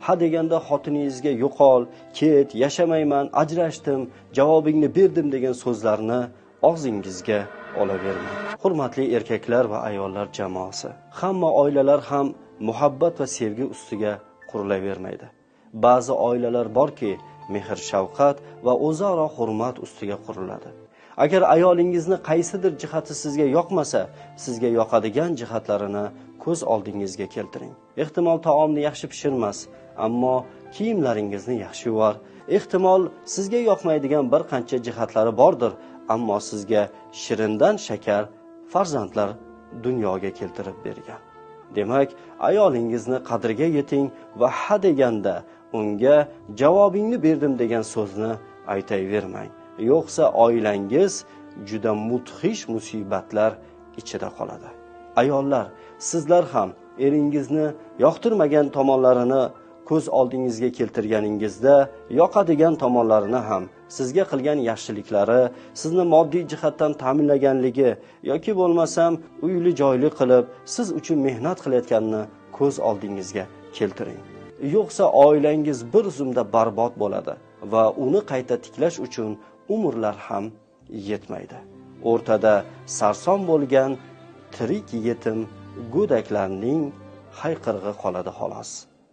ha deganda xotiningizga yo'qol, ket, yashamayman, ajrashdim, javobingni berdim degan so'zlarni og'zingizga olavermang. Hurmatli erkaklar va ayollar jamoasi, hamma oilalar ham muhabbat va sevgi ustiga qurilavermaydi. Ba'zi oilalar borki, mehr, shafqat va o'zaro hurmat ustiga quriladi. Agar ayolingizni qaysidir jihati sizga yoqmasa, sizga yoqadigan jihatlarini ko'z oldingizga keltiring. Ehtimol taomni yaxshi pishirmas, ammo kiyimlaringizni yaxshi yuvar. Ehtimol sizga yoqmaydigan bir qancha jihatlari bordir, ammo sizga shirindan shakar farzandlar dunyoga keltirib bergan. Demak, ayolingizni qadriga yeting va ha deganda unga javobingni berdim degan so'zni aytayvermang. Yo'qsa oilangiz juda mudhish musibatlar ichida qoladi. Ayollar, sizlar ham eringizni yoqtirmagan tomonlarini ko'z oldingizga keltirganingizda, yoqadigan tomonlarini ham, sizga qilgan yaxshiliklari, sizni moddiy jihatdan ta'minlaganligi yoki bo'lmasam uyli joyli qilib, siz uchun mehnat qilayotganini ko'z oldingizga keltiring. Yo'qsa oilangiz bir zumda barbod bo'ladi va uni qayta tiklash uchun umrlar ham yetmaydi. O'rtada sarson bo'lgan tirik yetim go'daklarning hayqirig'i qoladi xolos.